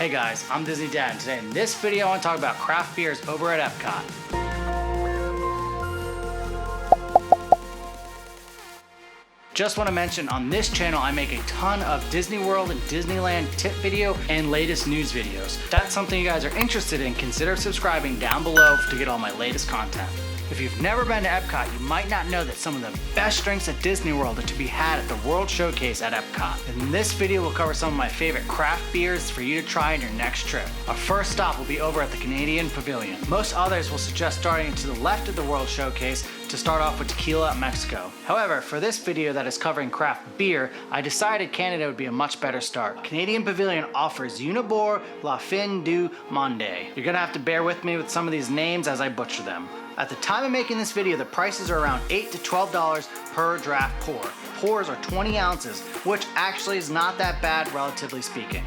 Hey guys, I'm Disney Dad, and today in this video I want to talk about craft beers over at Epcot. Just want to mention, on this channel I make a ton of Disney World and Disneyland tip video and latest news videos. If that's something you guys are interested in, consider subscribing down below to get all my latest content. If you've never been to Epcot, you might not know that some of the best drinks at Disney World are to be had at the World Showcase at Epcot. In this video, we'll cover some of my favorite craft beers for you to try on your next trip. Our first stop will be over at the Canadian Pavilion. Most others will suggest starting to the left of the World Showcase to start off with tequila, Mexico. However, for this video that is covering craft beer, I decided Canada would be a much better start. Canadian Pavilion offers Unibor La Fin du Monde. You're gonna have to bear with me with some of these names as I butcher them. At the time of making this video, the prices are around $8 to $12 per draft pour. Pours are 20 ounces, which actually is not that bad relatively speaking.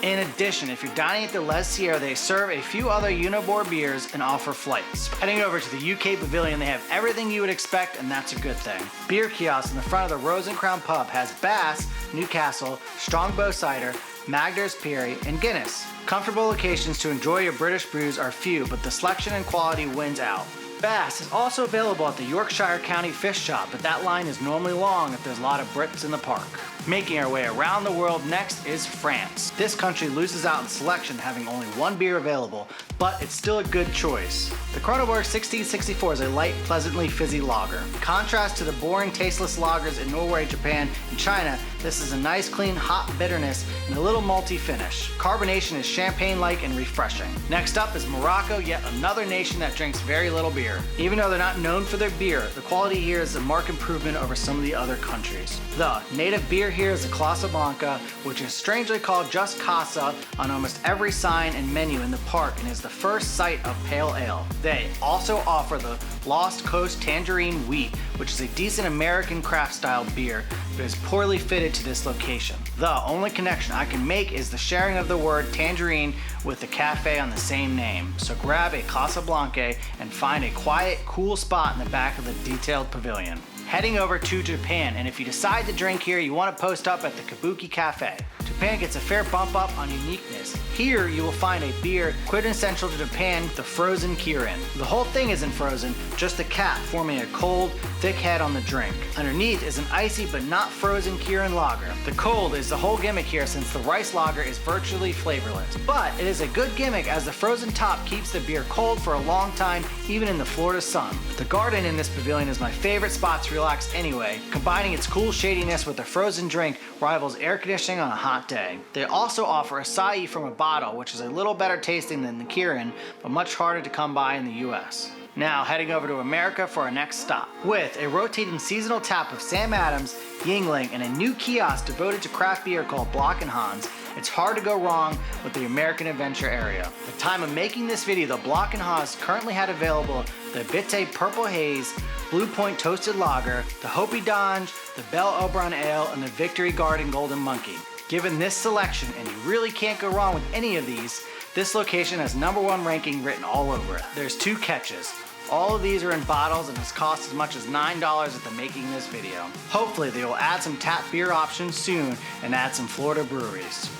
In addition, if you're dining at the Les Sierra, they serve a few other Unibor beers and offer flights. Heading over to the UK Pavilion, they have everything you would expect, and that's a good thing. Beer kiosk in the front of the Rose and Crown pub has Bass, Newcastle, Strongbow Cider, Magdar's Perry, and Guinness. Comfortable locations to enjoy your British brews are few, but the selection and quality wins out. Bass is also available at the Yorkshire County Fish Shop, but that line is normally long if there's a lot of Brits in the park. Making our way around the world, next is France. This country loses out in selection, having only one beer available, but it's still a good choice. The Kronenbourg 1664 is a light, pleasantly fizzy lager. In contrast to the boring, tasteless lagers in Norway, Japan, and China, this is a nice, clean, hot bitterness and a little malty finish. Carbonation is champagne-like and refreshing. Next up is Morocco, yet another nation that drinks very little beer. Even though they're not known for their beer, the quality here is a marked improvement over some of the other countries. The native beer here is the Casablanca, which is strangely called just Casa on almost every sign and menu in the park and is the first sight of pale ale. They also offer the Lost Coast Tangerine Wheat, which is a decent American craft style beer, but is poorly fitted to this location. The only connection I can make is the sharing of the word tangerine with the cafe on the same name. So grab a Casablanca and find a quiet, cool spot in the back of the detailed pavilion. Heading over to Japan, and if you decide to drink here, you want to post up at the Kabuki Cafe. Japan gets a fair bump up on uniqueness. Here you will find a beer quintessential to Japan, the frozen Kirin. The whole thing isn't frozen, just the cap forming a cold, thick head on the drink. Underneath is an icy but not frozen Kirin lager. The cold is the whole gimmick here since the rice lager is virtually flavorless. But it is a good gimmick as the frozen top keeps the beer cold for a long time, even in the Florida sun. The garden in this pavilion is my favorite spot to relax anyway. Combining its cool shadiness with a frozen drink rivals air conditioning on a hot day. They also offer acai from a bottle, which is a little better tasting than the Kirin, but much harder to come by in the US. Now heading over to America for our next stop. With a rotating seasonal tap of Sam Adams, Yingling, and a new kiosk devoted to craft beer called Block & Hans, it's hard to go wrong with the American Adventure area. At the time of making this video, the Block & Hans currently had available the Bitte Purple Haze, Blue Point Toasted Lager, the Hopi Dange, the Belle Oberon Ale, and the Victory Garden Golden Monkey. Given this selection, and you really can't go wrong with any of these, this location has #1 ranking written all over it. There's 2 catches. All of these are in bottles and has cost as much as $9 at the making of this video. Hopefully they will add some tap beer options soon and add some Florida breweries.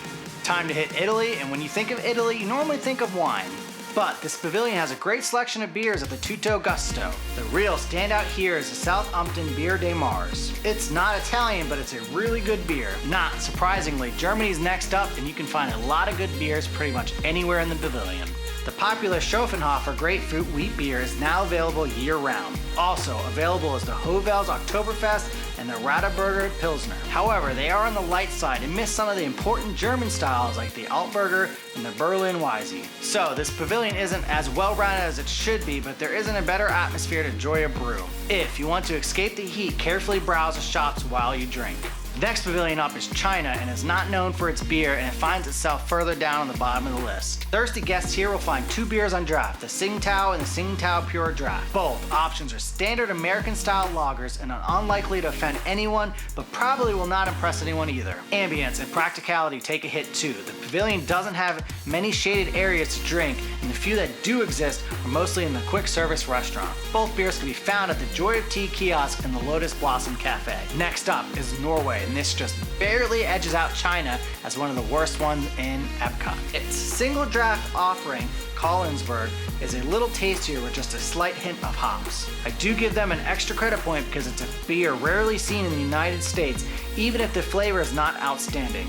Time to hit Italy, and when you think of Italy, you normally think of wine. But this pavilion has a great selection of beers at the Tutto Gusto. The real standout here is the Southampton Beer de Mars. It's not Italian, but it's a really good beer. Not surprisingly, Germany's next up, and you can find a lot of good beers pretty much anywhere in the pavilion. The popular Schopenhofer grapefruit wheat beer is now available year-round. Also available is the Hovel's Oktoberfest and the Radaburger Pilsner. However, they are on the light side and miss some of the important German styles like the Altburger and the Berlin Weisse. So this pavilion isn't as well-rounded as it should be, but there isn't a better atmosphere to enjoy a brew. If you want to escape the heat, carefully browse the shops while you drink. Next pavilion up is China, and is not known for its beer, and it finds itself further down on the bottom of the list. Thirsty guests here will find 2 beers on draft, the Tsingtao and the Tsingtao Pure Draft. Both options are standard American-style lagers and are unlikely to offend anyone, but probably will not impress anyone either. Ambience and practicality take a hit too. The pavilion doesn't have many shaded areas to drink, and the few that do exist are mostly in the quick service restaurant. Both beers can be found at the Joy of Tea kiosk and the Lotus Blossom Cafe. Next up is Norway, and this just barely edges out China as one of the worst ones in Epcot. It's single draft offering, Collinsburg, is a little tastier with just a slight hint of hops. I do give them an extra credit point because it's a beer rarely seen in the United States, even if the flavor is not outstanding,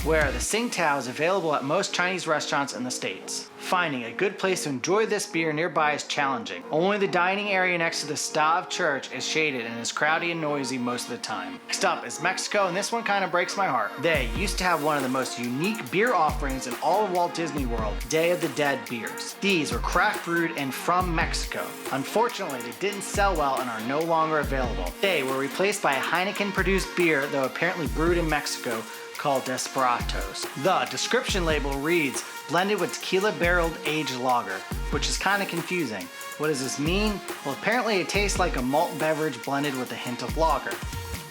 where the Tsingtao is available at most Chinese restaurants in the States. Finding a good place to enjoy this beer nearby is challenging. Only the dining area next to the Stav Church is shaded and is crowded and noisy most of the time. Next up is Mexico, and this one kind of breaks my heart. They used to have one of the most unique beer offerings in all of Walt Disney World, Day of the Dead beers. These were craft brewed and from Mexico. Unfortunately, they didn't sell well and are no longer available. They were replaced by a Heineken-produced beer, though apparently brewed in Mexico, called Desperados. The description label reads, blended with tequila barreled aged lager, which is kind of confusing. What does this mean? Well, apparently it tastes like a malt beverage blended with a hint of lager.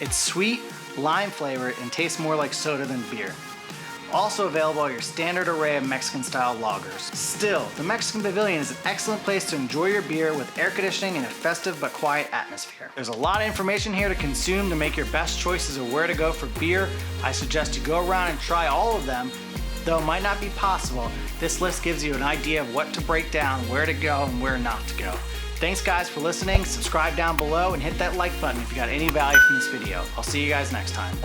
It's sweet, lime flavored, and tastes more like soda than beer. Also available are your standard array of Mexican-style lagers. Still, the Mexican Pavilion is an excellent place to enjoy your beer with air conditioning and a festive but quiet atmosphere. There's a lot of information here to consume to make your best choices of where to go for beer. I suggest you go around and try all of them. Though it might not be possible, this list gives you an idea of what to break down, where to go, and where not to go. Thanks guys for listening. Subscribe down below and hit that like button if you got any value from this video. I'll see you guys next time.